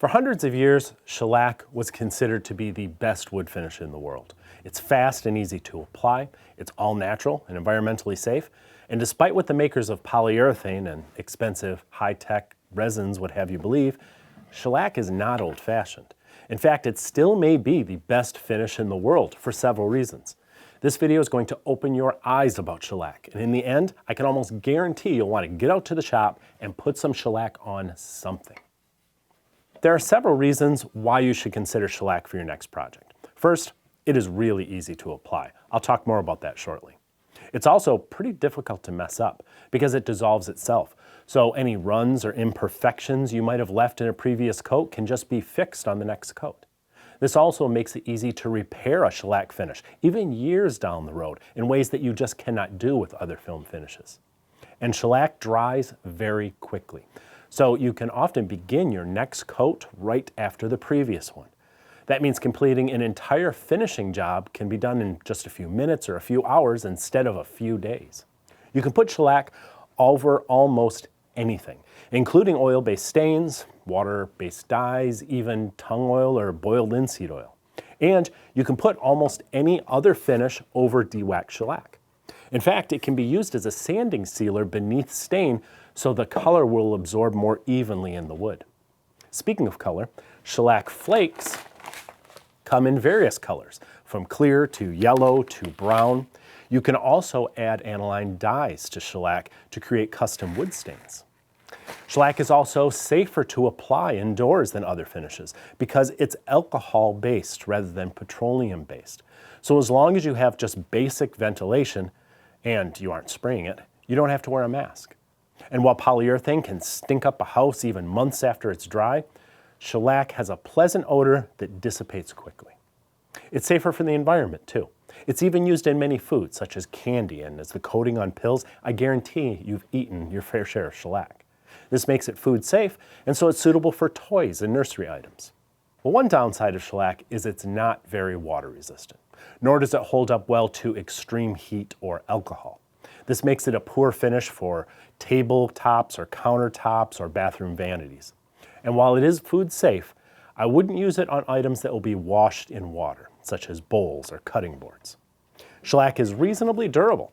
For hundreds of years, shellac was considered to be the best wood finish in the world. It's fast and easy to apply, it's all natural and environmentally safe, and despite what the makers of polyurethane and expensive high-tech resins would have you believe, shellac is not old-fashioned. In fact, it still may be the best finish in the world for several reasons. This video is going to open your eyes about shellac, and in the end, I can almost guarantee you'll want to get out to the shop and put some shellac on something. There are several reasons why you should consider shellac for your next project. First, it is really easy to apply. I'll talk more about that shortly. It's also pretty difficult to mess up because it dissolves itself. So any runs or imperfections you might have left in a previous coat can just be fixed on the next coat. This also makes it easy to repair a shellac finish, even years down the road, in ways that you just cannot do with other film finishes. And shellac dries very quickly. So you can often begin your next coat right after the previous one. That means completing an entire finishing job can be done in just a few minutes or a few hours instead of a few days. You can put shellac over almost anything, including oil-based stains, water-based dyes, even tung oil or boiled linseed oil. And you can put almost any other finish over de-waxed shellac. In fact, it can be used as a sanding sealer beneath stain so the color will absorb more evenly in the wood. Speaking of color, shellac flakes come in various colors, from clear to yellow to brown. You can also add aniline dyes to shellac to create custom wood stains. Shellac is also safer to apply indoors than other finishes because it's alcohol-based rather than petroleum-based. So as long as you have just basic ventilation and you aren't spraying it, you don't have to wear a mask. And while polyurethane can stink up a house even months after it's dry, shellac has a pleasant odor that dissipates quickly. It's safer for the environment too. It's even used in many foods such as candy, and as the coating on pills, I guarantee you've eaten your fair share of shellac. This makes it food safe, and so it's suitable for toys and nursery items. Well, one downside of shellac is it's not very water resistant, nor does it hold up well to extreme heat or alcohol. This makes it a poor finish for tabletops or countertops or bathroom vanities. And while it is food safe, I wouldn't use it on items that will be washed in water, such as bowls or cutting boards. Shellac is reasonably durable,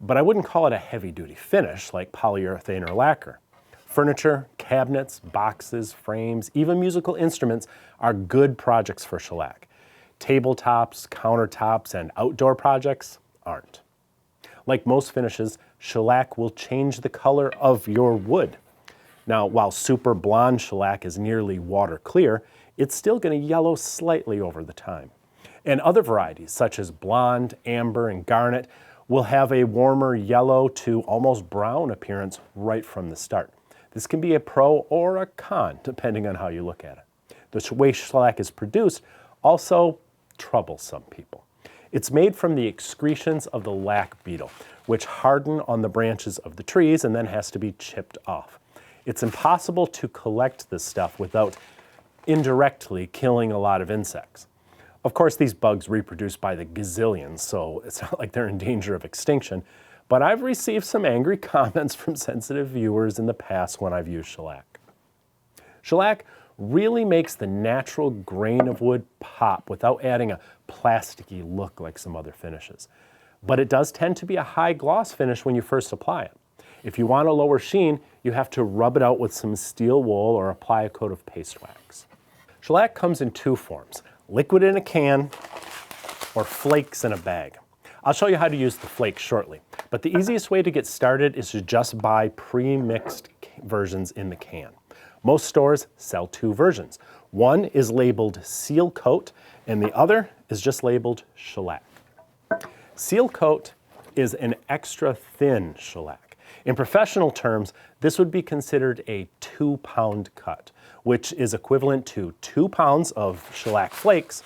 but I wouldn't call it a heavy-duty finish like polyurethane or lacquer. Furniture, cabinets, boxes, frames, even musical instruments are good projects for shellac. Tabletops, countertops, and outdoor projects aren't. Like most finishes, shellac will change the color of your wood. Now, while super blonde shellac is nearly water clear, it's still going to yellow slightly over the time. And other varieties, such as blonde, amber, and garnet, will have a warmer yellow to almost brown appearance right from the start. This can be a pro or a con, depending on how you look at it. The way shellac is produced also troubles some people. It's made from the excretions of the lac beetle, which harden on the branches of the trees and then has to be chipped off. It's impossible to collect this stuff without indirectly killing a lot of insects. Of course, these bugs reproduce by the gazillions, so it's not like they're in danger of extinction, but I've received some angry comments from sensitive viewers in the past when I've used shellac. Shellac really makes the natural grain of wood pop without adding a plasticky look like some other finishes. But it does tend to be a high gloss finish when you first apply it. If you want a lower sheen, you have to rub it out with some steel wool or apply a coat of paste wax. Shellac comes in two forms, liquid in a can or flakes in a bag. I'll show you how to use the flakes shortly, but the easiest way to get started is to just buy pre-mixed versions in the can. Most stores sell two versions. One is labeled Seal Coat and the other is just labeled shellac. Seal Coat is an extra thin shellac. In professional terms, this would be considered a 2-pound cut, which is equivalent to 2 pounds of shellac flakes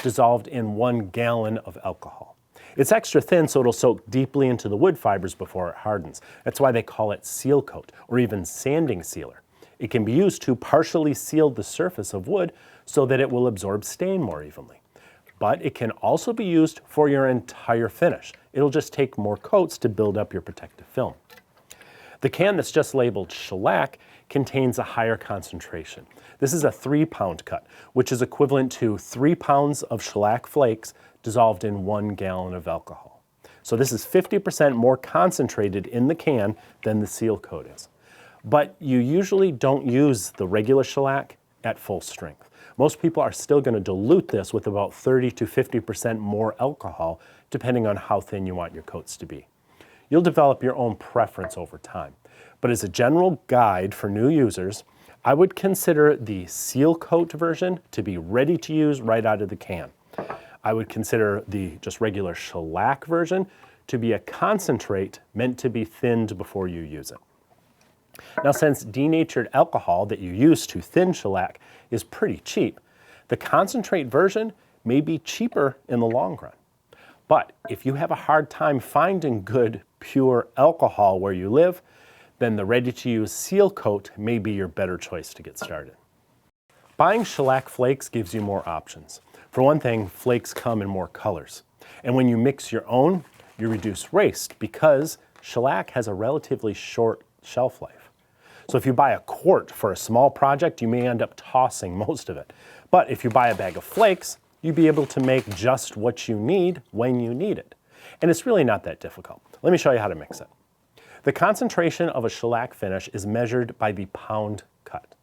dissolved in 1 gallon of alcohol. It's extra thin so it'll soak deeply into the wood fibers before it hardens. That's why they call it seal coat or even sanding sealer. It can be used to partially seal the surface of wood so that it will absorb stain more evenly. But it can also be used for your entire finish. It'll just take more coats to build up your protective film. The can that's just labeled shellac contains a higher concentration. This is a 3-pound cut, which is equivalent to 3 pounds of shellac flakes dissolved in 1 gallon of alcohol. So this is 50% more concentrated in the can than the seal coat is. But you usually don't use the regular shellac at full strength. Most people are still going to dilute this with about 30 to 50% more alcohol, depending on how thin you want your coats to be. You'll develop your own preference over time. But as a general guide for new users, I would consider the seal coat version to be ready to use right out of the can. I would consider the just regular shellac version to be a concentrate meant to be thinned before you use it. Now, since denatured alcohol that you use to thin shellac is pretty cheap, the concentrate version may be cheaper in the long run. But if you have a hard time finding good, pure alcohol where you live, then the ready-to-use seal coat may be your better choice to get started. Buying shellac flakes gives you more options. For one thing, flakes come in more colors. And when you mix your own, you reduce waste because shellac has a relatively short shelf life. So if you buy a quart for a small project, you may end up tossing most of it. But if you buy a bag of flakes, you'll be able to make just what you need when you need it. And it's really not that difficult. Let me show you how to mix it. The concentration of a shellac finish is measured by the pound cut.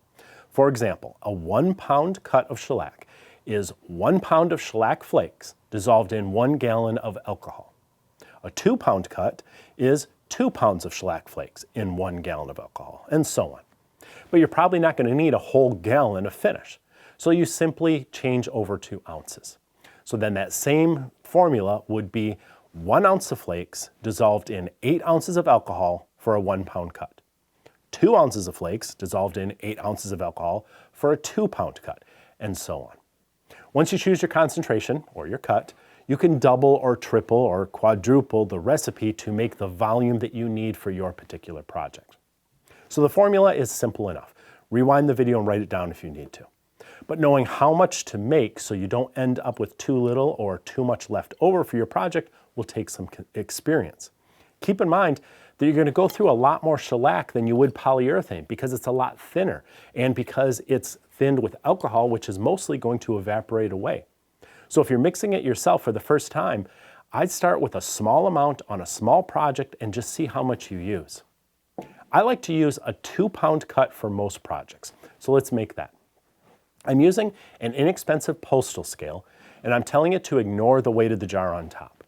For example, a 1-pound cut of shellac is 1 pound of shellac flakes dissolved in 1 gallon of alcohol. A 2-pound cut is 2 pounds of shellac flakes in 1 gallon of alcohol, and so on. But you're probably not going to need a whole gallon of finish, so you simply change over to ounces. So then that same formula would be 1 ounce of flakes dissolved in 8 ounces of alcohol for a 1-pound cut. 2 ounces of flakes dissolved in 8 ounces of alcohol for a 2-pound cut, and so on. Once you choose your concentration, or your cut, you can double or triple or quadruple the recipe to make the volume that you need for your particular project. So the formula is simple enough. Rewind the video and write it down if you need to. But knowing how much to make so you don't end up with too little or too much left over for your project will take some experience. Keep in mind that you're going to go through a lot more shellac than you would polyurethane because it's a lot thinner and because it's thinned with alcohol, which is mostly going to evaporate away. So if you're mixing it yourself for the first time, I'd start with a small amount on a small project and just see how much you use. I like to use a 2-pound cut for most projects, so let's make that. I'm using an inexpensive postal scale, and I'm telling it to ignore the weight of the jar on top.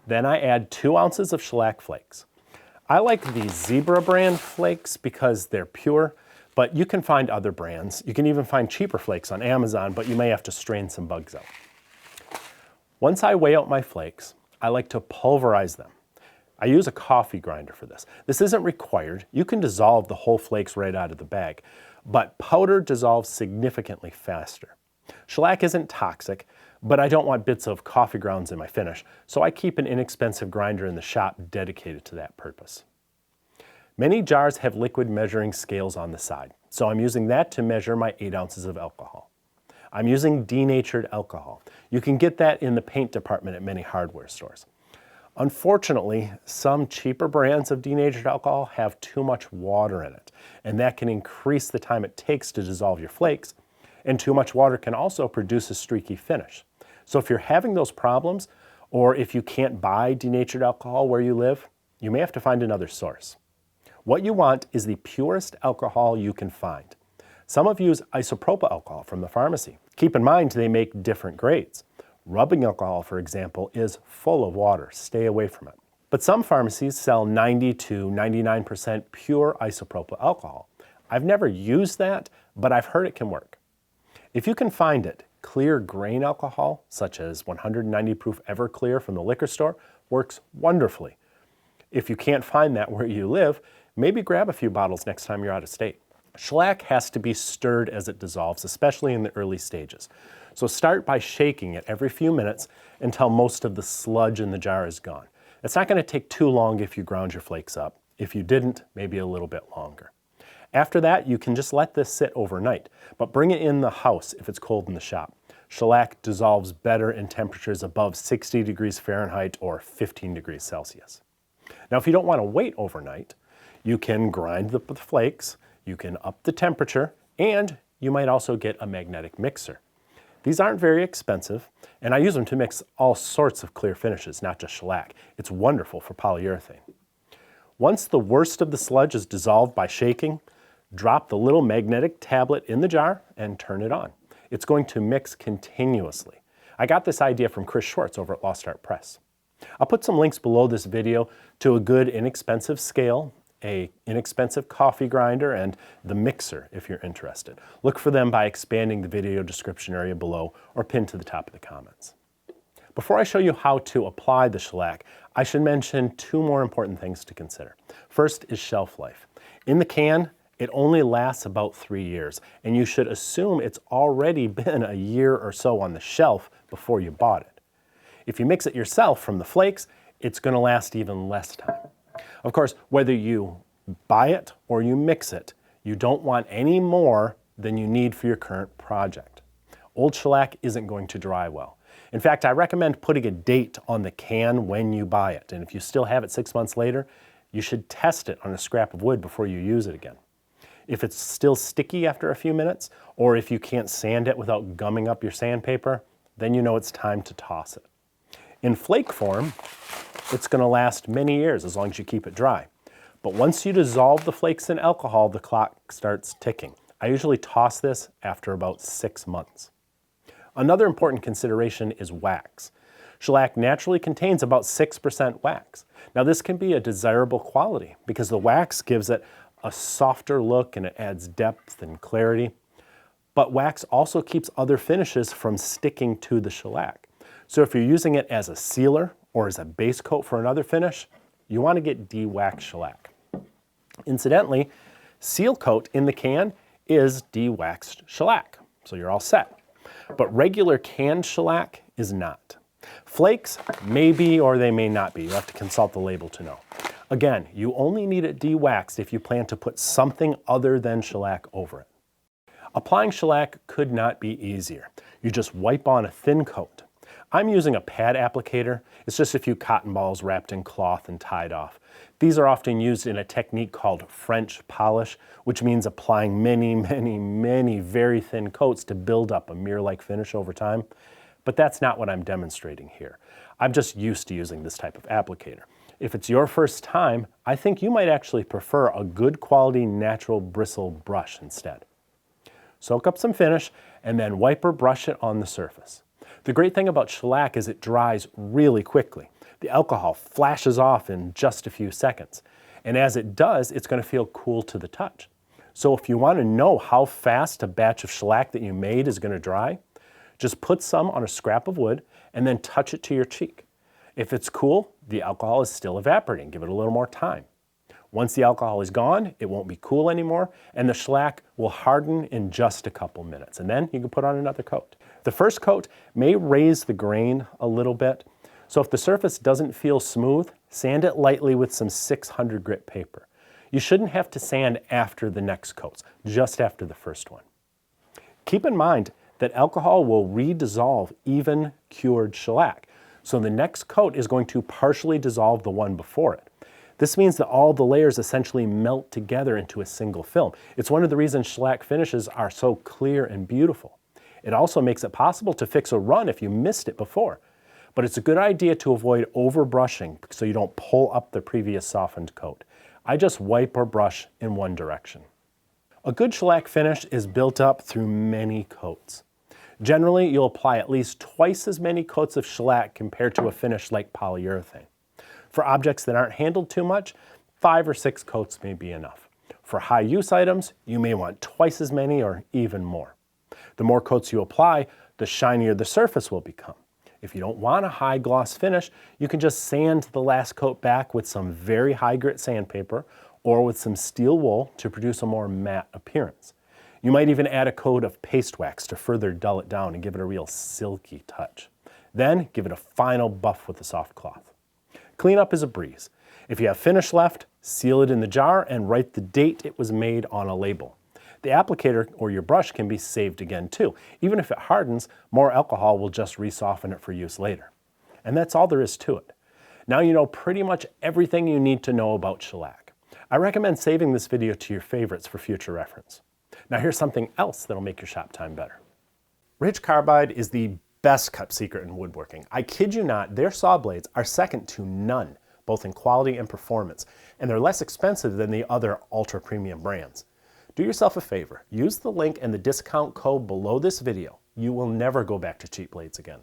Then I add 2 ounces of shellac flakes. I like the Zebra brand flakes because they're pure, but you can find other brands. You can even find cheaper flakes on Amazon, but you may have to strain some bugs out. Once I weigh out my flakes, I like to pulverize them. I use a coffee grinder for this. This isn't required. You can dissolve the whole flakes right out of the bag, but powder dissolves significantly faster. Shellac isn't toxic, but I don't want bits of coffee grounds in my finish, so I keep an inexpensive grinder in the shop dedicated to that purpose. Many jars have liquid measuring scales on the side, so I'm using that to measure my 8 ounces of alcohol. I'm using denatured alcohol. You can get that in the paint department at many hardware stores. Unfortunately, some cheaper brands of denatured alcohol have too much water in it, and that can increase the time it takes to dissolve your flakes, and too much water can also produce a streaky finish. So if you're having those problems, or if you can't buy denatured alcohol where you live, you may have to find another source. What you want is the purest alcohol you can find. Some have used isopropyl alcohol from the pharmacy. Keep in mind they make different grades. Rubbing alcohol, for example, is full of water. Stay away from it. But some pharmacies sell 90 to 99% pure isopropyl alcohol. I've never used that, but I've heard it can work. If you can find it, clear grain alcohol, such as 190 proof Everclear from the liquor store, works wonderfully. If you can't find that where you live, maybe grab a few bottles next time you're out of state. Shellac has to be stirred as it dissolves, especially in the early stages. So start by shaking it every few minutes until most of the sludge in the jar is gone. It's not going to take too long if you ground your flakes up. If you didn't, maybe a little bit longer. After that, you can just let this sit overnight, but bring it in the house if it's cold in the shop. Shellac dissolves better in temperatures above 60 degrees Fahrenheit or 15 degrees Celsius. Now, if you don't want to wait overnight, you can grind the flakes, You can up the temperature, and you might also get a magnetic mixer. These aren't very expensive, and I use them to mix all sorts of clear finishes, not just shellac. It's wonderful for polyurethane. Once the worst of the sludge is dissolved by shaking, drop the little magnetic tablet in the jar and turn it on. It's going to mix continuously. I got this idea from Chris Schwartz over at Lost Art Press. I'll put some links below this video to a good inexpensive scale, an inexpensive coffee grinder, and the mixer if you're interested. Look for them by expanding the video description area below or pinned to the top of the comments. Before I show you how to apply the shellac, I should mention two more important things to consider. First is shelf life. In the can, it only lasts about 3 years, and you should assume it's already been a year or so on the shelf before you bought it. If you mix it yourself from the flakes, it's going to last even less time. Of course, whether you buy it or you mix it, you don't want any more than you need for your current project. Old shellac isn't going to dry well. In fact, I recommend putting a date on the can when you buy it, and if you still have it 6 months later, you should test it on a scrap of wood before you use it again. If it's still sticky after a few minutes, or if you can't sand it without gumming up your sandpaper, then you know it's time to toss it. In flake form, it's going to last many years as long as you keep it dry. But once you dissolve the flakes in alcohol, the clock starts ticking. I usually toss this after about 6 months. Another important consideration is wax. Shellac naturally contains about 6% wax. Now this can be a desirable quality because the wax gives it a softer look and it adds depth and clarity. But wax also keeps other finishes from sticking to the shellac. So if you're using it as a sealer or as a base coat for another finish, you want to get de-waxed shellac. Incidentally, seal coat in the can is de-waxed shellac, so you're all set. But regular canned shellac is not. Flakes may be or they may not be. You have to consult the label to know. Again, you only need it de-waxed if you plan to put something other than shellac over it. Applying shellac could not be easier. You just wipe on a thin coat. I'm using a pad applicator. It's just a few cotton balls wrapped in cloth and tied off. These are often used in a technique called French polish, which means applying many very thin coats to build up a mirror-like finish over time. But that's not what I'm demonstrating here. I'm just used to using this type of applicator. If it's your first time, I think you might actually prefer a good quality natural bristle brush instead. Soak up some finish and then wipe or brush it on the surface. The great thing about shellac is it dries really quickly. The alcohol flashes off in just a few seconds. And as it does, it's going to feel cool to the touch. So if you want to know how fast a batch of shellac that you made is going to dry, just put some on a scrap of wood and then touch it to your cheek. If it's cool, the alcohol is still evaporating. Give it a little more time. Once the alcohol is gone, it won't be cool anymore, and the shellac will harden in just a couple minutes. And then you can put on another coat. The first coat may raise the grain a little bit, so if the surface doesn't feel smooth, sand it lightly with some 600 grit paper. You shouldn't have to sand after the next coats, just after the first one. Keep in mind that alcohol will redissolve even cured shellac, so the next coat is going to partially dissolve the one before it. This means that all the layers essentially melt together into a single film. It's one of the reasons shellac finishes are so clear and beautiful. It also makes it possible to fix a run if you missed it before. But it's a good idea to avoid over-brushing so you don't pull up the previous softened coat. I just wipe or brush in one direction. A good shellac finish is built up through many coats. Generally, you'll apply at least twice as many coats of shellac compared to a finish like polyurethane. For objects that aren't handled too much, 5 or 6 coats may be enough. For high-use items, you may want twice as many or even more. The more coats you apply, the shinier the surface will become. If you don't want a high-gloss finish, you can just sand the last coat back with some very high-grit sandpaper or with some steel wool to produce a more matte appearance. You might even add a coat of paste wax to further dull it down and give it a real silky touch. Then give it a final buff with a soft cloth. Cleanup is a breeze. If you have finish left, seal it in the jar and write the date it was made on a label. The applicator or your brush can be saved again too. Even if it hardens, more alcohol will just resoften it for use later. And that's all there is to it. Now you know pretty much everything you need to know about shellac. I recommend saving this video to your favorites for future reference. Now here's something else that'll make your shop time better. Ridge Carbide is the best kept secret in woodworking. I kid you not, their saw blades are second to none, both in quality and performance, and they're less expensive than the other ultra premium brands. Do yourself a favor, use the link and the discount code below this video. You will never go back to cheap blades again.